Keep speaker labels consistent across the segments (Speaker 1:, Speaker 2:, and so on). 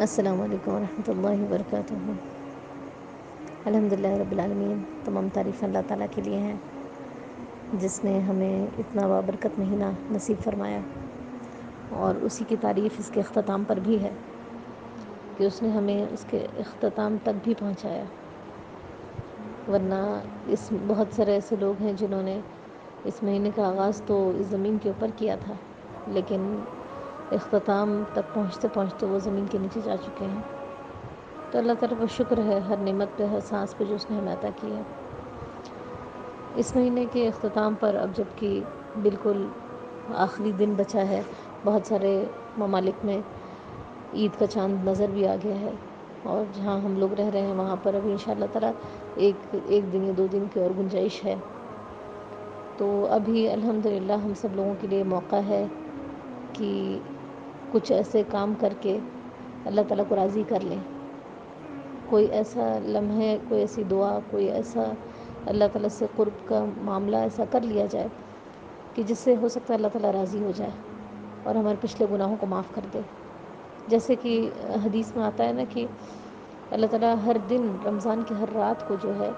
Speaker 1: السلام علیکم ورحمۃ اللہ وبرکاتہ۔ الحمدللہ رب العالمین، تمام تعریف اللہ تعالیٰ کے لیے ہیں جس نے ہمیں اتنا بابرکت مہینہ نصیب فرمایا، اور اسی کی تعریف اس کے اختتام پر بھی ہے کہ اس نے ہمیں اس کے اختتام تک بھی پہنچایا، ورنہ اس بہت سارے ایسے لوگ ہیں جنہوں نے اس مہینے کا آغاز تو اس زمین کے اوپر کیا تھا، لیکن اختتام تک پہنچتے پہنچتے وہ زمین کے نیچے جا چکے ہیں۔ تو اللہ تعالیٰ کا شکر ہے ہر نعمت پہ، ہر سانس پہ جو اس نے ہمیں عطا کی ہے۔ اس مہینے کے اختتام پر اب جب کہ بالکل آخری دن بچا ہے، بہت سارے ممالک میں عید کا چاند نظر بھی آ گیا ہے، اور جہاں ہم لوگ رہ رہے ہیں وہاں پر ابھی انشاءاللہ تعالیٰ ایک دن یا 2 دن کی اور گنجائش ہے۔ تو ابھی الحمدللہ ہم سب لوگوں کے لیے موقع ہے کہ کچھ ایسے کام کر کے اللہ تعالیٰ کو راضی کر لیں، کوئی ایسا لمحے، کوئی ایسی دعا، کوئی ایسا اللہ تعالیٰ سے قرب کا معاملہ ایسا کر لیا جائے کہ جس سے ہو سکتا ہے اللہ تعالیٰ راضی ہو جائے اور ہمارے پچھلے گناہوں کو معاف کر دے۔ جیسے کہ حدیث میں آتا ہے نا کہ اللہ تعالیٰ ہر دن رمضان کی ہر رات کو جو ہے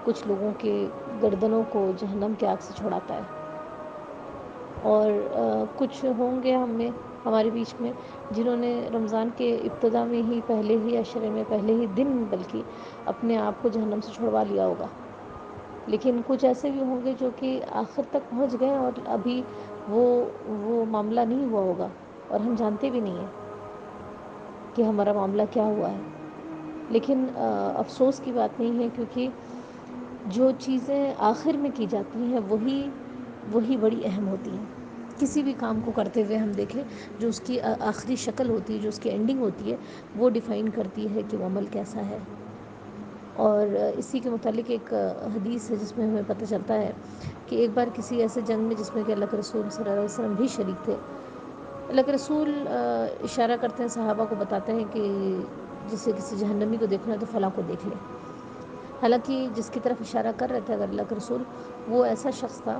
Speaker 1: کچھ لوگوں کے گردنوں کو جہنم کی آگ سے چھڑاتا ہے، اور کچھ ہوں گے ہمارے بیچ میں جنہوں نے رمضان کے ابتدا میں ہی، پہلے ہی عشرے میں، پہلے ہی دن بلکہ اپنے آپ کو جہنم سے چھڑوا لیا ہوگا، لیکن کچھ ایسے بھی ہوں گے جو کہ آخر تک پہنچ گئے اور ابھی وہ معاملہ نہیں ہوا ہوگا، اور ہم جانتے بھی نہیں ہیں کہ ہمارا معاملہ کیا ہوا ہے۔ لیکن افسوس کی بات نہیں ہے، کیونکہ جو چیزیں آخر میں کی جاتی ہیں وہی بڑی اہم ہوتی ہیں۔ کسی بھی کام کو کرتے ہوئے ہم دیکھیں، جو اس کی آخری شکل ہوتی ہے، جو اس کی اینڈنگ ہوتی ہے، وہ ڈیفائن کرتی ہے کہ وہ عمل کیسا ہے۔ اور اسی کے متعلق ایک حدیث ہے جس میں ہمیں پتہ چلتا ہے کہ ایک بار کسی ایسے جنگ میں جس میں کہ اللہ کے رسول صلی اللہ علیہ وسلم بھی شریک تھے، اللہ کے رسول اشارہ کرتے ہیں، صحابہ کو بتاتے ہیں کہ جسے کسی جہنمی کو دیکھنا ہے تو فلاں کو دیکھ لے۔ حالانکہ جس کی طرف اشارہ کر رہے تھے اگر اللہ کے رسول، وہ ایسا شخص تھا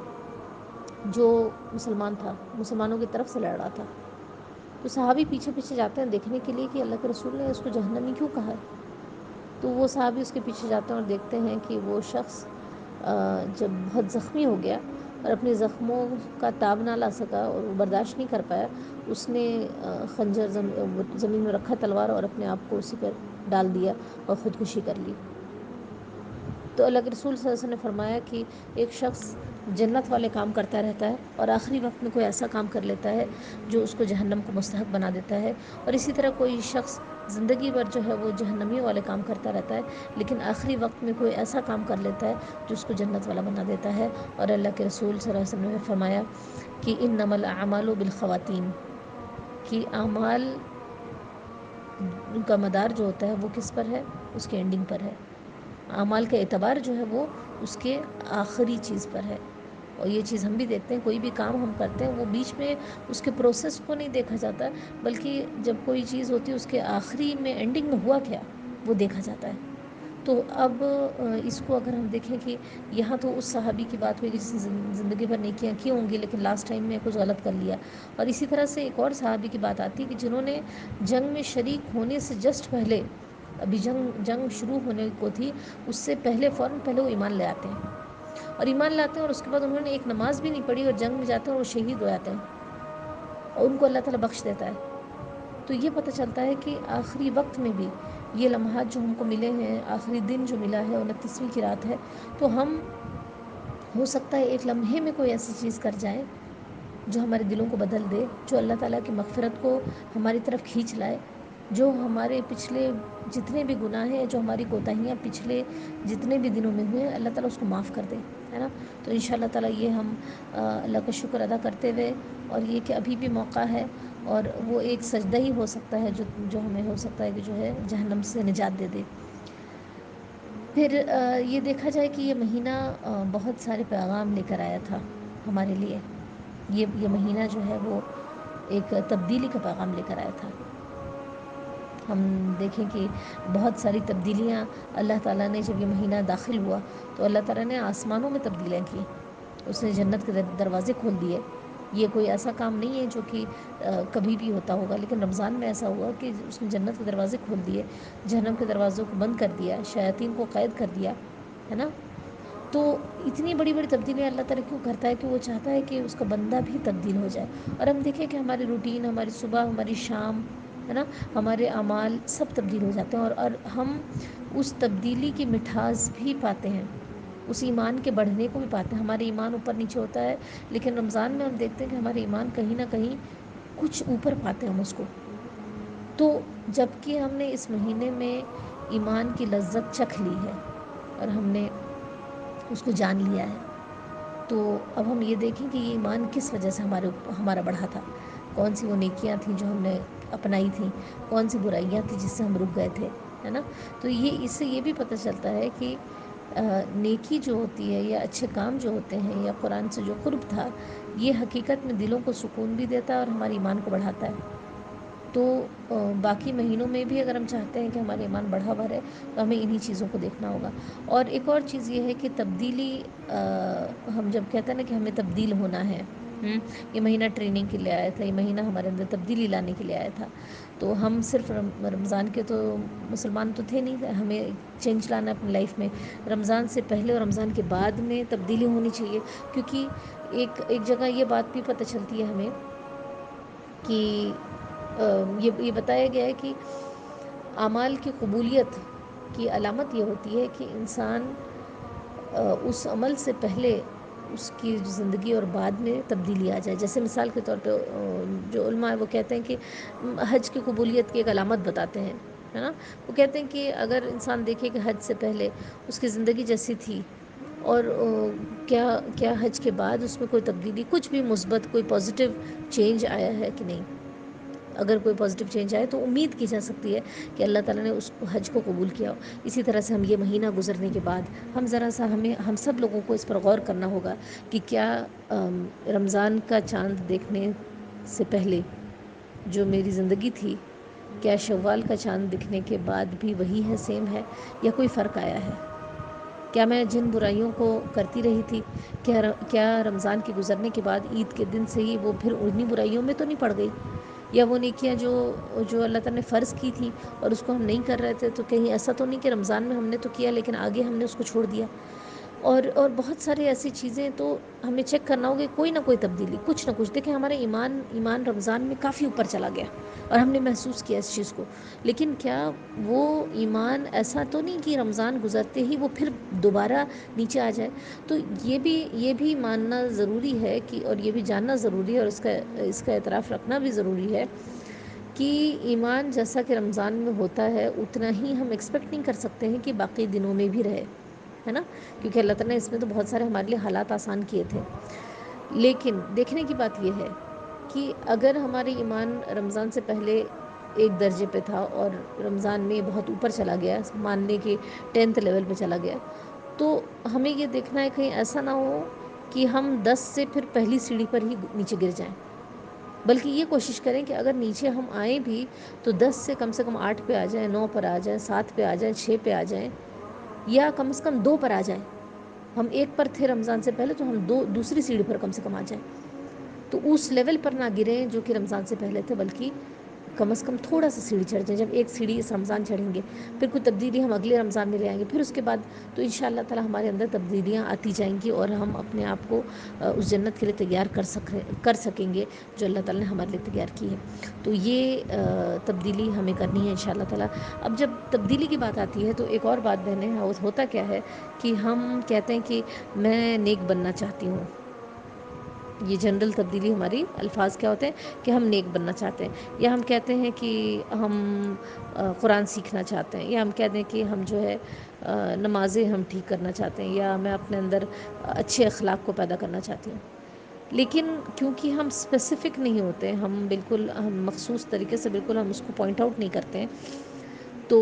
Speaker 1: جو مسلمان تھا، مسلمانوں کی طرف سے لڑ رہا تھا۔ تو صحابی پیچھے پیچھے جاتے ہیں دیکھنے کے لیے کہ اللہ کے رسول نے اس کو جہنمی کیوں کہا ہے۔ تو وہ صحابی اس کے پیچھے جاتے ہیں اور دیکھتے ہیں کہ وہ شخص جب بہت زخمی ہو گیا اور اپنے زخموں کا تاب نہ لا سکا اور وہ برداشت نہیں کر پایا، اس نے خنجر زمین میں رکھا، تلوار، اور اپنے آپ کو اسی پر ڈال دیا اور خودکشی کر لی۔ تو اللہ کے رسول صلی اللہ علیہ وسلم نے فرمایا کہ ایک شخص جنت والے کام کرتا رہتا ہے اور آخری وقت میں کوئی ایسا کام کر لیتا ہے جو اس کو جہنم کو مستحق بنا دیتا ہے، اور اسی طرح کوئی شخص زندگی بھر جو ہے وہ جہنمیوں والے کام کرتا رہتا ہے، لیکن آخری وقت میں کوئی ایسا کام کر لیتا ہے جو اس کو جنت والا بنا دیتا ہے۔ اور اللہ کے رسول صلی اللہ علیہ وسلم نے فرمایا کہ انما الاعمال بالخواتیم، کہ اعمال کا مدار جو ہوتا ہے وہ کس پر ہے؟ اس کے اینڈنگ پر ہے۔ اعمال کا اعتبار جو ہے وہ اس کے آخری چیز پر ہے۔ اور یہ چیز ہم بھی دیکھتے ہیں، کوئی بھی کام ہم کرتے ہیں وہ بیچ میں اس کے پروسیس کو نہیں دیکھا جاتا، بلکہ جب کوئی چیز ہوتی ہے اس کے آخری میں، اینڈنگ میں ہوا کیا، وہ دیکھا جاتا ہے۔ تو اب اس کو اگر ہم دیکھیں کہ یہاں تو اس صحابی کی بات ہوئی کہ جس نے زندگی بھر نیکیاں کی ہوں گی لیکن لاسٹ ٹائم میں کچھ غلط کر لیا، اور اسی طرح سے ایک اور صحابی کی بات آتی ہے کہ جنہوں نے جنگ میں شریک ہونے سے جسٹ پہلے، ابھی جنگ شروع ہونے کو تھی، اس سے فوراً پہلے وہ ایمان لے آتے ہیں، اور ایمان لاتے ہیں اور اس کے بعد انہوں نے ایک نماز بھی نہیں پڑھی اور جنگ میں جاتے ہیں اور وہ شہید ہو جاتے ہیں اور ان کو اللہ تعالیٰ بخش دیتا ہے۔ تو یہ پتہ چلتا ہے کہ آخری وقت میں بھی یہ لمحات جو ہم کو ملے ہیں، آخری دن جو ملا ہے، 29ویں کی رات ہے، تو ہم ہو سکتا ہے ایک لمحے میں کوئی ایسی چیز کر جائیں جو ہمارے دلوں کو بدل دے، جو اللہ تعالیٰ کی مغفرت کو ہماری طرف کھینچ لائے، جو ہمارے پچھلے جتنے بھی گناہ ہیں، جو ہماری کوتاہیاں پچھلے جتنے بھی دنوں میں ہوئے، اللہ تعالیٰ اس کو معاف کر دے، ہے نا۔ تو انشاءاللہ تعالیٰ یہ ہم اللہ کا شکر ادا کرتے ہوئے، اور یہ کہ ابھی بھی موقع ہے، اور وہ ایک سجدہ ہی ہو سکتا ہے جو ہمیں ہو سکتا ہے کہ جو ہے جہنم سے نجات دے دے۔ پھر یہ دیکھا جائے کہ یہ مہینہ بہت سارے پیغام لے کر آیا تھا ہمارے لیے۔ یہ مہینہ جو ہے وہ ایک تبدیلی کا پیغام لے کر آیا تھا۔ ہم دیکھیں کہ بہت ساری تبدیلیاں اللہ تعالیٰ نے، جب یہ مہینہ داخل ہوا تو اللہ تعالیٰ نے آسمانوں میں تبدیلیاں کی، اس نے جنت کے دروازے کھول دیے، یہ کوئی ایسا کام نہیں ہے جو کہ کبھی بھی ہوتا ہوگا، لیکن رمضان میں ایسا ہوا کہ اس نے جنت کے دروازے کھول دیے، جہنم کے دروازوں کو بند کر دیا، شیاطین کو قید کر دیا، ہے نا. تو اتنی بڑی بڑی تبدیلیاں اللہ تعالیٰ کیوں کرتا ہے؟ کہ وہ چاہتا ہے کہ اس کا بندہ بھی تبدیل ہو جائے. اور ہم دیکھیں کہ ہماری روٹین، ہماری صبح، ہماری شام، ہے نا، ہمارے اعمال سب تبدیل ہو جاتے ہیں، اور ہم اس تبدیلی کی مٹھاس بھی پاتے ہیں، اس ایمان کے بڑھنے کو بھی پاتے ہیں. ہمارے ایمان اوپر نیچے ہوتا ہے، لیکن رمضان میں ہم دیکھتے ہیں کہ ہمارے ایمان کہیں نہ کہیں کچھ اوپر پاتے ہیں ہم اس کو. تو جب کہ ہم نے اس مہینے میں ایمان کی لذت چکھ لی ہے اور ہم نے اس کو جان لیا ہے، تو اب ہم یہ دیکھیں کہ یہ ایمان کس وجہ سے ہمارا بڑھا تھا. کون سی وہ نیکیاں تھیں جو ہم نے اپنائی تھیں، کون سی برائیاں تھیں جس سے ہم رک گئے تھے، ہے نا. تو اس سے یہ بھی پتہ چلتا ہے کہ نیکی جو ہوتی ہے یا اچھے کام جو ہوتے ہیں یا قرآن سے جو قرب تھا، یہ حقیقت میں دلوں کو سکون بھی دیتا ہے اور ہمارے ایمان کو بڑھاتا ہے. تو باقی مہینوں میں بھی اگر ہم چاہتے ہیں کہ ہمارا ایمان بڑھا ہوا رہے تو ہمیں انہی چیزوں کو دیکھنا ہوگا. اور ایک اور چیز یہ ہے کہ تبدیلی، ہم جب کہتے ہیں نا کہ ہمیں تبدیل ہونا ہے، یہ مہینہ ٹریننگ کے لیے آیا تھا، یہ مہینہ ہمارے اندر تبدیلی لانے کے لیے آیا تھا. تو ہم صرف رمضان کے تو مسلمان تو تھے نہیں، ہمیں چینج لانا اپنی لائف میں. رمضان سے پہلے اور رمضان کے بعد میں تبدیلی ہونی چاہیے، کیونکہ ایک جگہ یہ بات بھی پتہ چلتی ہے ہمیں کہ یہ بتایا گیا ہے کہ اعمال کی قبولیت کی علامت یہ ہوتی ہے کہ انسان اس عمل سے پہلے اس کی زندگی اور بعد میں تبدیلی آ جائے. جیسے مثال کے طور پہ جو علماء ہیں وہ کہتے ہیں کہ حج کی قبولیت کی ایک علامت بتاتے ہیں، ہے نا. وہ کہتے ہیں کہ اگر انسان دیکھے کہ حج سے پہلے اس کی زندگی جیسی تھی اور کیا حج کے بعد اس میں کوئی تبدیلی، کچھ بھی مثبت، کوئی پازیٹیو چینج آیا ہے کہ نہیں. اگر کوئی پازیٹیو چینج آئے تو امید کی جا سکتی ہے کہ اللہ تعالیٰ نے اس حج کو قبول کیا ہو. اسی طرح سے ہم یہ مہینہ گزرنے کے بعد ہم سب لوگوں کو اس پر غور کرنا ہوگا کہ کیا رمضان کا چاند دیکھنے سے پہلے جو میری زندگی تھی، کیا شوال کا چاند دکھنے کے بعد بھی وہی ہے، سیم ہے، یا کوئی فرق آیا ہے. کیا میں جن برائیوں کو کرتی رہی تھی، کیا رمضان کے گزرنے کے بعد عید کے دن سے ہی وہ پھر انہی برائیوں میں تو نہیں پڑ گئی، یا وہ نیکیاں جو اللہ تعالیٰ نے فرض کی تھی اور اس کو ہم نہیں کر رہے تھے، تو کہیں ایسا تو نہیں کہ رمضان میں ہم نے تو کیا لیکن آگے ہم نے اس کو چھوڑ دیا. اور بہت سارے ایسی چیزیں تو ہمیں چیک کرنا ہوگا. کوئی نہ کوئی تبدیلی، کچھ نہ کچھ. دیکھیں ہمارا ایمان رمضان میں کافی اوپر چلا گیا اور ہم نے محسوس کیا اس چیز کو، لیکن کیا وہ ایمان ایسا تو نہیں کہ رمضان گزرتے ہی وہ پھر دوبارہ نیچے آ جائے. تو یہ بھی ماننا ضروری ہے کہ، اور یہ بھی جاننا ضروری ہے، اور اس کا اعتراف رکھنا بھی ضروری ہے کہ ایمان جیسا کہ رمضان میں ہوتا ہے اتنا ہی ہم ایکسپیکٹ نہیں کر سکتے ہیں کہ باقی دنوں میں بھی رہے، ہے نا. کیونکہ اللہ تعالیٰ نے اس میں تو بہت سارے ہمارے لیے حالات آسان کیے تھے. لیکن دیکھنے کی بات یہ ہے کہ اگر ہمارے ایمان رمضان سے پہلے ایک درجے پہ تھا اور رمضان میں بہت اوپر چلا گیا، ماننے کے 10th لیول پہ چلا گیا، تو ہمیں یہ دیکھنا ہے کہیں ایسا نہ ہو کہ ہم 10 سے پھر پہلی سیڑھی پر ہی نیچے گر جائیں. بلکہ یہ کوشش کریں کہ اگر نیچے ہم آئیں بھی تو 10 سے کم 8 پہ آ جائیں، 9 پر آ جائیں، 7 پہ آ جائیں، 6 پہ آ جائیں، یا کم سے کم 2 پر آ جائیں. ہم 1 پر تھے رمضان سے پہلے، تو ہم دوسری سیڑھی پر کم سے کم آ جائیں. تو اس لیول پر نہ گریں جو کہ رمضان سے پہلے تھے، بلکہ کم از کم تھوڑا سا سیڑھی چڑھ جائیں. جب ایک سیڑھی اس رمضان چڑھیں گے، پھر کوئی تبدیلی ہم اگلے رمضان میں لے آئیں گے، پھر اس کے بعد تو انشاءاللہ تعالی ہمارے اندر تبدیلیاں آتی جائیں گی اور ہم اپنے آپ کو اس جنت کے لیے تیار کر سکیں گے جو اللہ تعالی نے ہمارے لیے تیار کی ہے. تو یہ تبدیلی ہمیں کرنی ہے انشاءاللہ تعالی. اب جب تبدیلی کی بات آتی ہے تو ایک اور بات بہنیں، ہوتا کیا ہے کہ ہم کہتے ہیں کہ میں نیک بننا چاہتی ہوں. یہ جنرل تبدیلی ہماری الفاظ کیا ہوتے ہیں کہ ہم نیک بننا چاہتے ہیں، یا ہم کہتے ہیں کہ ہم قرآن سیکھنا چاہتے ہیں، یا ہم کہتے ہیں کہ ہم جو ہے نمازیں ہم ٹھیک کرنا چاہتے ہیں، یا میں اپنے اندر اچھے اخلاق کو پیدا کرنا چاہتی ہوں. لیکن کیونکہ ہم اسپیسیفک نہیں ہوتے، ہم مخصوص طریقے سے بالکل ہم اس کو پوائنٹ آؤٹ نہیں کرتے ہیں، تو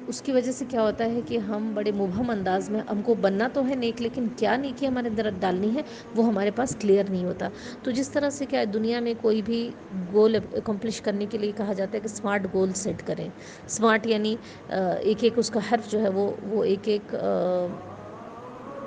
Speaker 1: اس کی وجہ سے کیا ہوتا ہے کہ ہم بڑے مبہم انداز میں، ہم کو بننا تو ہے نیک، لیکن کیا نیکی ہمارے اندر ڈالنی ہے وہ ہمارے پاس کلیئر نہیں ہوتا. تو جس طرح سے کیا دنیا میں کوئی بھی گول اکمپلش کرنے کے لیے کہا جاتا ہے کہ اسمارٹ گول سیٹ کریں. اسمارٹ یعنی ایک ایک اس کا حرف جو ہے وہ ایک ایک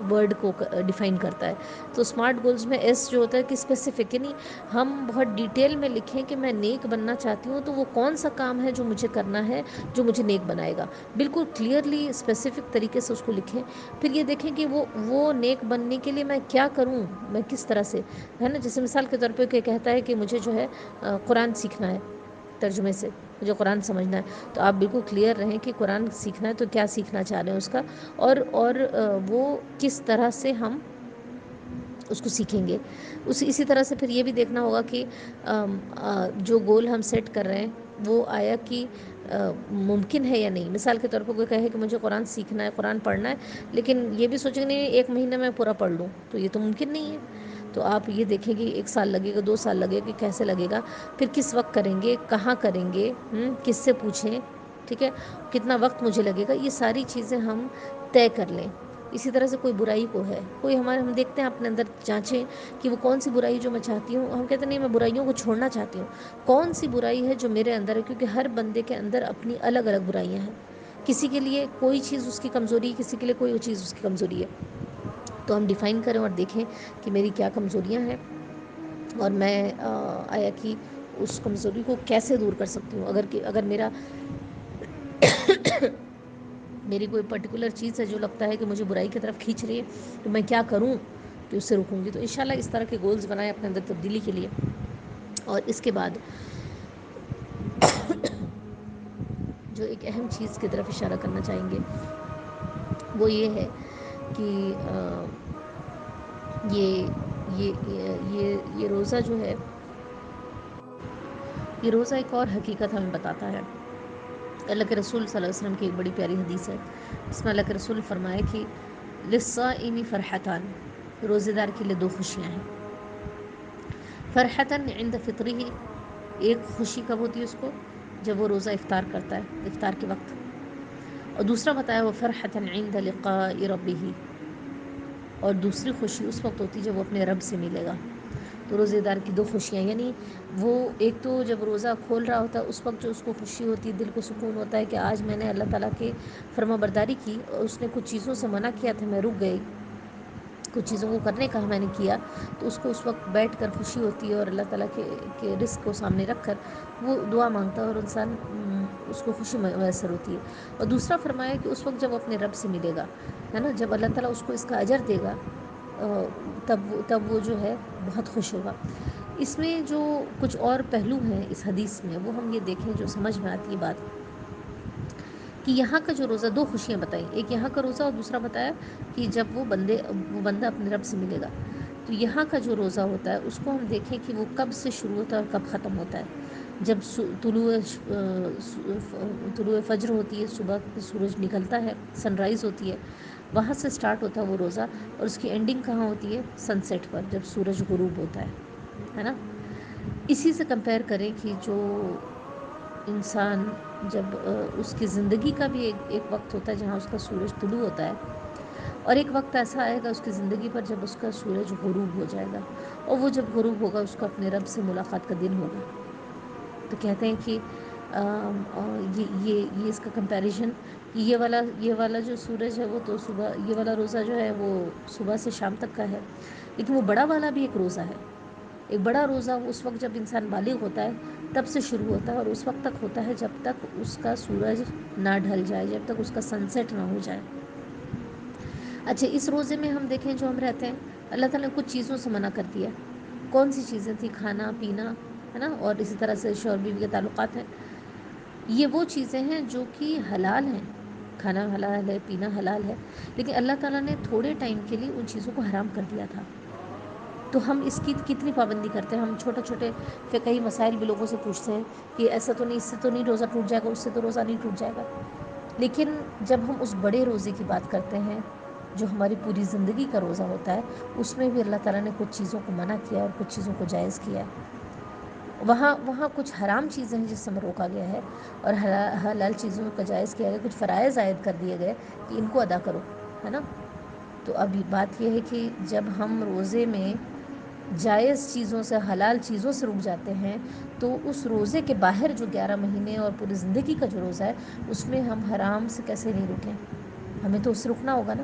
Speaker 1: ورڈ کو ڈیفائن کرتا ہے. تو اسمارٹ گولز میں ایس جو ہوتا ہے کہ اسپیسیفک، یعنی ہم بہت ڈیٹیل میں لکھیں کہ میں نیک بننا چاہتی ہوں تو وہ کون سا کام ہے جو مجھے کرنا ہے جو مجھے نیک بنائے گا. بالکل کلیئرلی اسپیسیفک طریقے سے اس کو لکھیں. پھر یہ دیکھیں کہ وہ نیک بننے کے لیے میں کیا کروں، میں کس طرح سے، ہے نا. جیسے مثال کے طور پہ کہ کہتا ہے کہ مجھے جو ہے قرآن سیکھنا ہے، ترجمے سے مجھے قرآن سمجھنا ہے، تو آپ بالکل کلیئر رہیں کہ قرآن سیکھنا ہے تو کیا سیکھنا چاہ رہے ہیں اس کا، اور وہ کس طرح سے ہم اس کو سیکھیں گے. اسی طرح سے پھر یہ بھی دیکھنا ہوگا کہ جو گول ہم سیٹ کر رہے ہیں وہ آیا کہ ممکن ہے یا نہیں. مثال کے طور پر کوئی کہے کہ مجھے قرآن سیکھنا ہے، قرآن پڑھنا ہے، لیکن یہ بھی سوچیں گے نہیں ایک مہینہ میں پورا پڑھ لوں، تو یہ تو ممکن نہیں ہے. تو آپ یہ دیکھیں کہ 1 سال لگے گا، 2 سال لگے گا، کیسے لگے گا، پھر کس وقت کریں گے، کہاں کریں گے، کس سے پوچھیں، ٹھیک ہے، کتنا وقت مجھے لگے گا، یہ ساری چیزیں ہم طے کر لیں. اسی طرح سے کوئی برائی کو ہے، کوئی ہم دیکھتے ہیں اپنے اندر جانچیں کہ وہ کون سی برائی جو میں چاہتی ہوں. ہم کہتے ہیں نہیں میں برائیوں کو چھوڑنا چاہتی ہوں. کون سی برائی ہے جو میرے اندر ہے، کیونکہ ہر بندے کے اندر اپنی الگ الگ برائیاں ہیں. کسی کے لیے کوئی چیز اس کی کمزوری، کسی کے لیے کوئی چیز اس کی کمزوری ہے. تو ہم ڈیفائن کریں اور دیکھیں کہ میری کیا کمزوریاں ہیں اور میں آیا کہ اس کمزوری کو کیسے دور کر سکتی ہوں. اگر میری کوئی پرٹیکولر چیز ہے جو لگتا ہے کہ مجھے برائی کی طرف کھینچ رہی ہے تو میں کیا کروں کہ اس سے رکوں گی. تو انشاءاللہ اس طرح کے گولز بنائیں اپنے اندر تبدیلی کے لیے. اور اس کے بعد جو ایک اہم چیز کی طرف اشارہ کرنا چاہیں گے وہ یہ ہے کہ یہ روزہ جو ہے، یہ روزہ ایک اور حقیقت ہمیں بتاتا ہے. اللہ کے رسول صلی اللہ علیہ وسلم کی ایک بڑی پیاری حدیث ہے، اس میں اللہ کے رسول نے فرمایا کہ للصائم فرحتان، روزے دار کے لیے 2 خوشیاں ہیں. فرحتاً عند فطرہ، ایک خوشی کب ہوتی ہے اس کو جب وہ روزہ افطار کرتا ہے، افطار کے وقت. اور دوسرا بتایا وہ فرحتاً عند لقاء ربہ، اور دوسری خوشی اس وقت ہوتی ہے جب وہ اپنے رب سے ملے گا. تو روزے دار کی 2 خوشیاں، یعنی وہ ایک تو جب روزہ کھول رہا ہوتا ہے اس وقت جو اس کو خوشی ہوتی ہے، دل کو سکون ہوتا ہے کہ آج میں نے اللہ تعالیٰ کے فرما برداری کی اور اس نے کچھ چیزوں سے منع کیا تھا، میں رک گئی، کچھ چیزوں کو کرنے کا میں نے کیا، تو اس کو اس وقت بیٹھ کر خوشی ہوتی ہے اور اللہ تعالیٰ کے رزق کو سامنے رکھ کر وہ دعا مانگتا ہے اور انسان اس کو خوشی میسر ہوتی ہے. اور دوسرا فرمایا کہ اس وقت جب اپنے رب سے ملے گا، ہے نا، جب اللہ تعالیٰ اس کو اس کا اجر دے گا تب وہ جو ہے بہت خوش ہوگا. اس میں جو کچھ اور پہلو ہیں اس حدیث میں وہ ہم یہ دیکھیں جو سمجھ میں آتی ہے بات، کہ یہاں کا جو روزہ 2 خوشیاں بتائیں، ایک یہاں کا روزہ اور دوسرا بتایا کہ جب وہ بندہ اپنے رب سے ملے گا. تو یہاں کا جو روزہ ہوتا ہے اس کو ہم دیکھیں کہ وہ کب سے شروع ہوتا ہے اور کب ختم ہوتا ہے. جب طلوع فجر ہوتی ہے، صبح سورج نکلتا ہے، سن رائز ہوتی ہے، وہاں سے سٹارٹ ہوتا ہے وہ روزہ، اور اس کی اینڈنگ کہاں ہوتی ہے، سن سیٹ پر جب سورج غروب ہوتا ہے نا. اسی سے کمپیئر کریں کہ جو انسان جب اس کی زندگی کا بھی ایک وقت ہوتا ہے جہاں اس کا سورج طلوع ہوتا ہے، اور ایک وقت ایسا آئے گا اس کی زندگی پر جب اس کا سورج غروب ہو جائے گا، اور وہ جب غروب ہوگا اس کا اپنے رب سے ملاقات کا دن ہوگا. تو کہتے ہیں کہ یہ اس کا کمپیریزن، یہ والا جو سورج ہے وہ تو صبح، یہ والا روزہ جو ہے وہ صبح سے شام تک کا ہے، لیکن وہ بڑا والا بھی ایک روزہ ہے. ایک بڑا روزہ اس وقت جب انسان بالغ ہوتا ہے تب سے شروع ہوتا ہے اور اس وقت تک ہوتا ہے جب تک اس کا سورج نہ ڈھل جائے، جب تک اس کا سن سیٹ نہ ہو جائے. اچھا، اس روزے میں ہم دیکھیں جو ہم رہتے ہیں، اللہ تعالیٰ نے کچھ چیزوں سے منع کر دیا. کون سی چیزیں تھیں؟ کھانا پینا، ہے نا، اور اسی طرح سے شوہر بیوی کے تعلقات ہیں. یہ وہ چیزیں ہیں جو کہ حلال ہیں، کھانا حلال ہے، پینا حلال ہے، لیکن اللہ تعالیٰ نے تھوڑے ٹائم کے لیے ان چیزوں کو حرام کر دیا تھا. تو ہم اس کی کتنی پابندی کرتے ہیں. ہم چھوٹے فقہی مسائل بھی لوگوں سے پوچھتے ہیں کہ ایسا تو نہیں، اس سے تو نہیں روزہ ٹوٹ جائے گا، اس سے تو روزہ نہیں ٹوٹ جائے گا. لیکن جب ہم اس بڑے روزے کی بات کرتے ہیں جو ہماری پوری زندگی کا روزہ ہوتا ہے، اس میں بھی اللہ تعالیٰ نے کچھ چیزوں کو منع کیا اور کچھ چیزوں کو جائز کیا. وہاں کچھ حرام چیزیں ہیں جس سے ہمیں روکا گیا ہے، اور حلال چیزوں کا جائز کیا گیا. کچھ فرائض عائد کر دیے گئے کہ ان کو ادا کرو، ہے نا. تو اب بات یہ ہے کہ جب ہم روزے میں جائز چیزوں سے، حلال چیزوں سے رک جاتے ہیں، تو اس روزے کے باہر جو 11 مہینے اور پوری زندگی کا جو روزہ ہے اس میں ہم حرام سے کیسے نہیں رکیں. ہمیں تو اس سے رکنا ہوگا نا.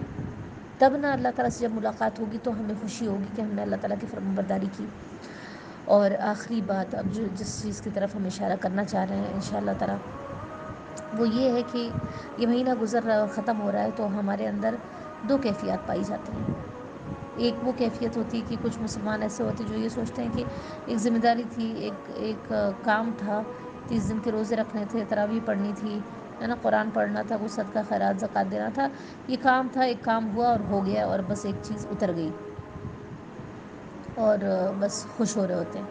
Speaker 1: تب نہ اللہ تعالیٰ سے جب ملاقات ہوگی تو ہمیں خوشی ہوگی کہ ہم نے اللہ تعالیٰ کی فرمانبرداری کی. اور آخری بات اب جس چیز کی طرف ہم اشارہ کرنا چاہ رہے ہیں انشاءاللہ تعالیٰ وہ یہ ہے کہ یہ مہینہ گزر رہا ہے اور ختم ہو رہا ہے تو ہمارے اندر دو کیفیات پائی جاتی ہیں. ایک وہ کیفیت ہوتی ہے کہ کچھ مسلمان ایسے ہوتے جو یہ سوچتے ہیں کہ ایک ذمہ داری تھی، ایک کام تھا، 30 دن کے روزے رکھنے تھے، تراویح پڑھنی تھی، ہے نا، قرآن پڑھنا تھا، کچھ صدقہ خیرات زکوٰۃ دینا تھا. یہ کام تھا، ایک کام ہوا اور ہو گیا اور بس ایک چیز اتر گئی اور بس خوش ہو رہے ہوتے ہیں.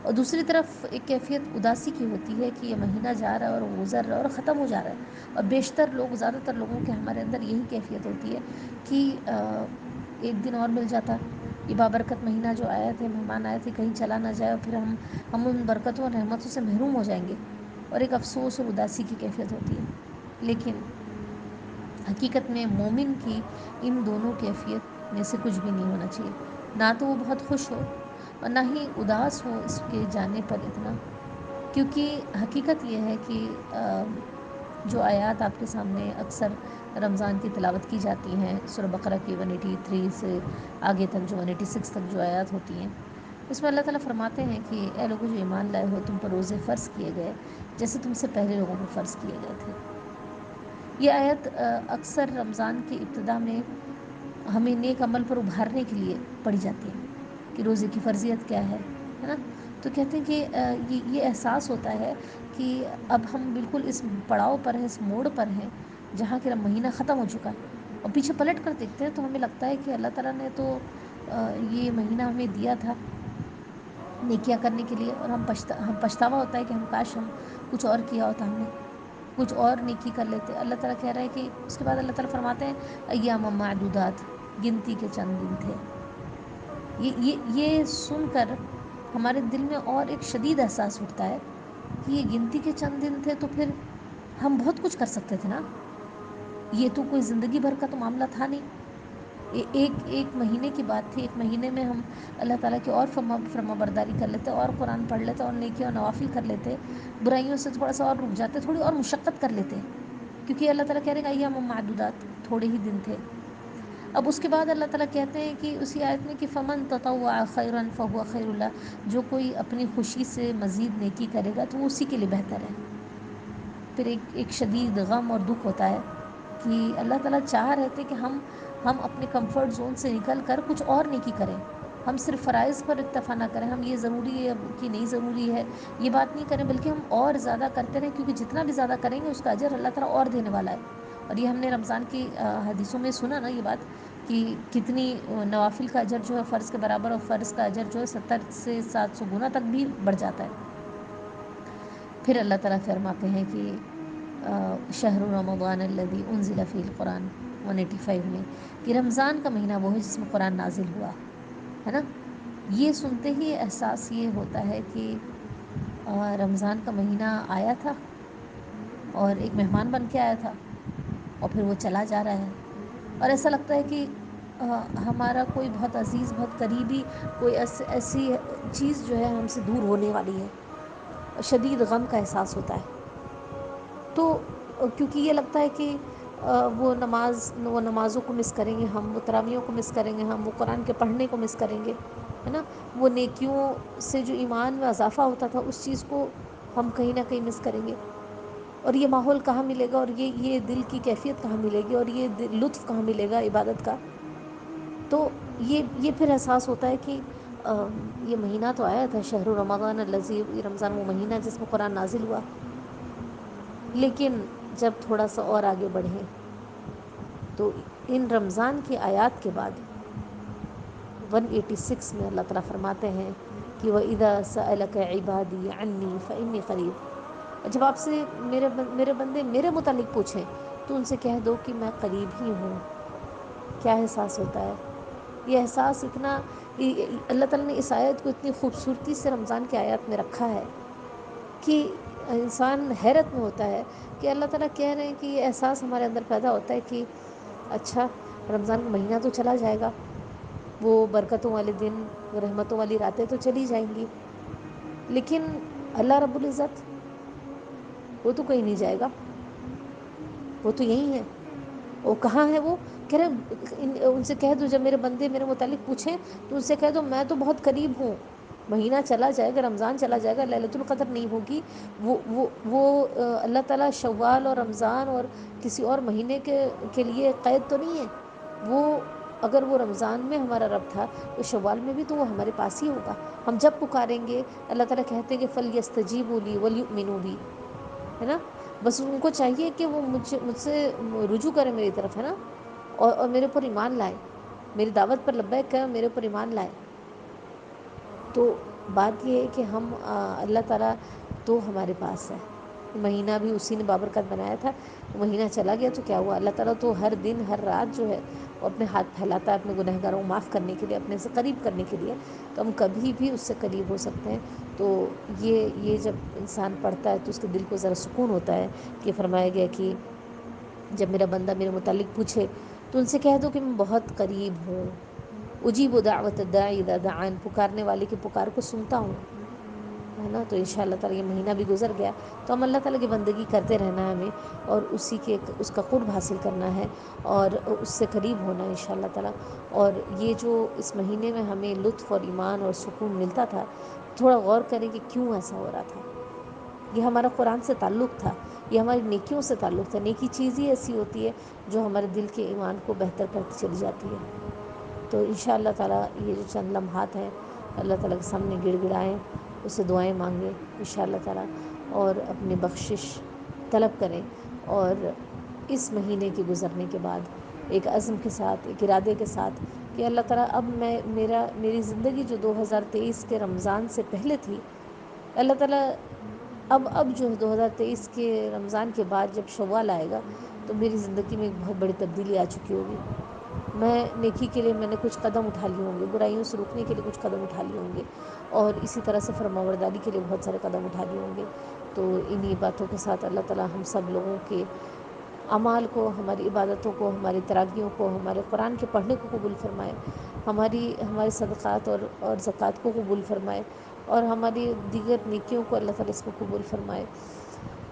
Speaker 1: اور دوسری طرف ایک کیفیت اداسی کی ہوتی ہے کہ یہ مہینہ جا رہا ہے اور گزر رہا ہے اور ختم ہو جا رہا ہے. اور بیشتر لوگ، زیادہ تر لوگوں کے ہمارے اندر یہی کیفیت ہوتی ہے کہ ایک دن اور مل جاتا، یہ بابرکت مہینہ جو آئے تھے، مہمان آئے تھے، کہیں چلا نہ جائے اور پھر ہم ان برکتوں اور رحمتوں سے محروم ہو جائیں گے، اور ایک افسوس اور اداسی کی کیفیت ہوتی ہے. لیکن حقیقت میں مومن کی ان دونوں کیفیت میں سے کچھ بھی نہیں ہونا چاہیے. نہ تو وہ بہت خوش ہو اور نہ ہی اداس ہو اس کے جانے پر اتنا، کیونکہ حقیقت یہ ہے کہ جو آیات آپ کے سامنے اکثر رمضان کی تلاوت کی جاتی ہیں، سورہ بقرہ کی 183 سے آگے تک جو 186 تک جو آیات ہوتی ہیں، اس میں اللہ تعالیٰ فرماتے ہیں کہ اے لوگو جو ایمان لائے ہو، تم پر روزے فرض کیے گئے جیسے تم سے پہلے لوگوں پر فرض کیے گئے تھے. یہ آیت اکثر رمضان کی ابتدا میں ہمیں نیک عمل پر ابھارنے کے لیے پڑھی جاتی ہے کہ روزے کی فرضیت کیا ہے نا. تو کہتے ہیں کہ یہ احساس ہوتا ہے کہ اب ہم بالکل اس پڑاؤ پر ہیں، اس موڑ پر ہیں جہاں کہ مہینہ ختم ہو چکا ہے، اور پیچھے پلٹ کر دیکھتے ہیں تو ہمیں لگتا ہے کہ اللہ تعالیٰ نے تو یہ مہینہ ہمیں دیا تھا نیکیاں کرنے کے لیے، اور ہم پچھتاوا ہوتا ہے کہ کاش ہم کچھ اور کیا ہوتا، ہم نے کچھ اور نیکی کر لیتے. اللہ تعالیٰ کہہ رہا ہے کہ اس کے بعد اللہ تعالیٰ فرماتے ہیں ایام معدودات، گنتی کے چند دن تھے. یہ سن کر ہمارے دل میں اور ایک شدید احساس اٹھتا ہے کہ یہ گنتی کے چند دن تھے تو پھر ہم بہت کچھ کر سکتے تھے نا. یہ تو کوئی زندگی بھر کا تو معاملہ تھا نہیں، ایک مہینے کی بات تھی. ایک مہینے میں ہم اللہ تعالیٰ کی اور فرما برداری کر لیتے، اور قرآن پڑھ لیتے، اور نیکی اور نوافل کر لیتے، برائیوں سے تھوڑا سا اور رک جاتے، تھوڑی اور مشقت کر لیتے، کیونکہ اللہ تعالیٰ کہہ رہے ہیں ایام معدودات، تھوڑے ہی دن تھے. اب اس کے بعد اللہ تعالیٰ کہتے ہیں کہ اسی آیت میں کہ فمن تطوع خیرا فهو خیر اللہ، جو کوئی اپنی خوشی سے مزید نیکی کرے گا تو وہ اسی کے لیے بہتر ہے. پھر ایک شدید غم اور دکھ ہوتا ہے کہ اللہ تعالیٰ چاہ رہے تھے کہ ہم اپنے کمفرٹ زون سے نکل کر کچھ اور نیکی کریں، ہم صرف فرائض پر اکتفا نہ کریں، ہم یہ ضروری ہے کہ نہیں ضروری ہے یہ بات نہیں کریں، بلکہ ہم اور زیادہ کرتے رہیں، کیونکہ جتنا بھی زیادہ کریں گے اس کا اجر اللہ تعالیٰ اور دینے والا ہے. اور یہ ہم نے رمضان کی حدیثوں میں سنا نا یہ بات کہ کتنی نوافل کا اجر جو ہے فرض کے برابر، اور فرض کا اجر جو ہے 70 سے 700 گنا تک بھی بڑھ جاتا ہے. پھر اللہ تعالیٰ فرماتے ہیں کہ شہر رمضان الذی انزل فیہ القرآن 185 میں، کہ رمضان کا مہینہ وہ ہے جس میں قرآن نازل ہوا ہے نا. یہ سنتے ہی احساس یہ ہوتا ہے کہ رمضان کا مہینہ آیا تھا اور ایک مہمان بن کے آیا تھا اور پھر وہ چلا جا رہا ہے، اور ایسا لگتا ہے کہ ہمارا کوئی بہت عزیز، بہت قریبی، کوئی ایسی چیز جو ہے ہم سے دور ہونے والی ہے. شدید غم کا احساس ہوتا ہے، تو کیونکہ یہ لگتا ہے کہ وہ نمازوں کو مس کریں گے ہم، وہ تراویحوں کو مس کریں گے ہم، وہ قرآن کے پڑھنے کو مس کریں گے، ہے نا، وہ نیکیوں سے جو ایمان میں اضافہ ہوتا تھا اس چیز کو ہم کہیں نہ کہیں مس کریں گے. اور یہ ماحول کہاں ملے گا، اور یہ دل کی کیفیت کہاں ملے گی، اور یہ لطف کہاں ملے گا عبادت کا. تو یہ پھر احساس ہوتا ہے کہ یہ مہینہ تو آیا تھا، شہر رمضان الذی، رمضان وہ مہینہ جس میں قرآن نازل ہوا، لیکن جب تھوڑا سا اور آگے بڑھیں تو ان رمضان کی آیات کے بعد 186 میں اللہ تعالیٰ فرماتے ہیں کہ وَإِذَا سَأَلَكَ عِبَادِي عَنِّي فَإِنِّي قَرِيب، جب آپ سے میرے بندے میرے متعلق پوچھیں تو ان سے کہہ دو کہ میں قریب ہی ہوں. کیا احساس ہوتا ہے یہ احساس، اتنا اللہ تعالیٰ نے اس آیت کو اتنی خوبصورتی سے رمضان کی آیات میں رکھا ہے کہ انسان حیرت میں ہوتا ہے کہ اللہ تعالیٰ کہہ رہے ہیں کہ یہ احساس ہمارے اندر پیدا ہوتا ہے کہ اچھا رمضان کا مہینہ تو چلا جائے گا، وہ برکتوں والے دن، وہ رحمتوں والی راتیں تو چلی جائیں گی، لیکن اللہ رب العزت وہ تو کہیں نہیں جائے گا، وہ تو یہی ہے. وہ کہاں ہے؟ وہ کہہ رہے ان سے کہہ دو جب میرے بندے میرے متعلق پوچھیں تو ان سے کہہ دو میں تو بہت قریب ہوں، مہینہ چلا جائے گا، رمضان چلا جائے گا، لیلۃ القدر نہیں ہوگی، وہ اللہ تعالیٰ شوال اور رمضان اور کسی اور مہینے کے لیے قید تو نہیں ہے، وہ اگر وہ رمضان میں ہمارا رب تھا تو شوال میں بھی تو وہ ہمارے پاس ہی ہوگا۔ ہم جب پکاریں گے اللہ تعالیٰ کہتے ہیں کہ فَلْيَسْتَجِيبُوا لِي وَلْيُؤْمِنُوا بِي، ہے نا، بس ان کو چاہیے کہ وہ مجھ سے رجوع کرے میری طرف، ہے نا، اور میرے اوپر ایمان لائے، میری دعوت پر لبیک کہیں، میرے اوپر ایمان لائے۔ تو بات یہ ہے کہ ہم اللہ تعالیٰ تو ہمارے پاس ہے، مہینہ بھی اسی نے بابرکت بنایا تھا، مہینہ چلا گیا تو کیا ہوا، اللہ تعالیٰ تو ہر دن ہر رات جو ہے وہ اپنے ہاتھ پھیلاتا ہے اپنے گنہگاروں کو معاف کرنے کے لیے، اپنے سے قریب کرنے کے لیے، تو ہم کبھی بھی اس سے قریب ہو سکتے ہیں۔ تو یہ جب انسان پڑھتا ہے تو اس کے دل کو ذرا سکون ہوتا ہے کہ فرمایا گیا کہ جب میرا بندہ میرے متعلق پوچھے تو ان سے کہہ دو کہ میں بہت قریب ہوں، اجیب دعوت الداعی اذا دعان، پکارنے والے کی پکار کو سنتا ہوں، ہے نا۔ تو انشاءاللہ تعالیٰ یہ مہینہ بھی گزر گیا تو ہم اللہ تعالیٰ کی بندگی کرتے رہنا ہے ہمیں، اور اس کا قرب حاصل کرنا ہے اور اس سے قریب ہونا ہے انشاءاللہ تعالیٰ۔ اور یہ جو اس مہینے میں ہمیں لطف اور ایمان اور سکون ملتا تھا، تھوڑا غور کریں کہ کیوں ایسا ہو رہا تھا۔ یہ ہمارا قرآن سے تعلق تھا، یہ ہماری نیکیوں سے تعلق تھا۔ نیکی چیز ہی ایسی ہوتی ہے جو ہمارے دل کے ایمان کو بہتر کرتی چلی جاتی ہے۔ تو انشاءاللہ تعالیٰ یہ جو چند لمحات ہیں اللہ تعالیٰ کے سامنے گڑ گڑائیں، اس سے دعائیں مانگیں انشاءاللہ تعالیٰ، اور اپنی بخشش طلب کریں، اور اس مہینے کے گزرنے کے بعد ایک عزم کے ساتھ، ایک ارادے کے ساتھ کہ اللہ تعالیٰ اب میری زندگی جو 2023 کے رمضان سے پہلے تھی، اللہ تعالیٰ اب جو 2023 کے رمضان کے بعد جب شوال آئے گا تو میری زندگی میں ایک بہت بڑی تبدیلی آ چکی ہوگی، میں نیکی کے لیے میں نے کچھ قدم اٹھا لیے ہوں گے، برائیوں سے روکنے کے لیے کچھ قدم اٹھا لیے ہوں گے، اور اسی طرح سے فرمانبرداری کے لیے بہت سارے قدم اٹھا لیے ہوں گے۔ تو انہی باتوں کے ساتھ اللہ تعالیٰ ہم سب لوگوں کے اعمال کو، ہماری عبادتوں کو، ہماری تراویحوں کو، ہمارے قرآن کے پڑھنے کو قبول فرمائے، ہمارے صدقات اور زکوٰۃ کو قبول فرمائے، اور ہماری دیگر نیکیوں کو اللہ تعالیٰ اس کو قبول فرمائے،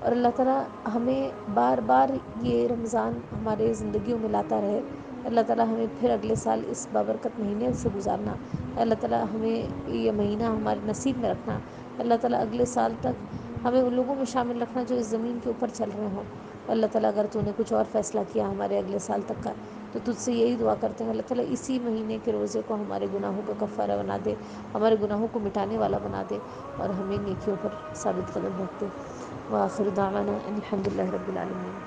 Speaker 1: اور اللہ تعالیٰ ہمیں بار بار یہ رمضان ہمارے زندگیوں میں لاتا رہے۔ اللہ تعالیٰ ہمیں پھر اگلے سال اس بابرکت مہینے سے گزارنا، اللہ تعالیٰ ہمیں یہ مہینہ ہمارے نصیب میں رکھنا، اللہ تعالیٰ اگلے سال تک ہمیں ان لوگوں میں شامل رکھنا جو اس زمین کے اوپر چل رہے ہوں۔ اللہ تعالیٰ اگر تو نے کچھ اور فیصلہ کیا ہمارے اگلے سال تک کا تو تجھ سے یہی دعا کرتے ہیں اللہ تعالیٰ اسی مہینے کے روزے کو ہمارے گناہوں کا کفارہ بنا دے، ہمارے گناہوں کو مٹانے والا بنا دے، اور ہمیں نیکیوں پر ثابت قدم رکھ دے۔ وآخر دعوانا ان الحمد للہ رب العالمین۔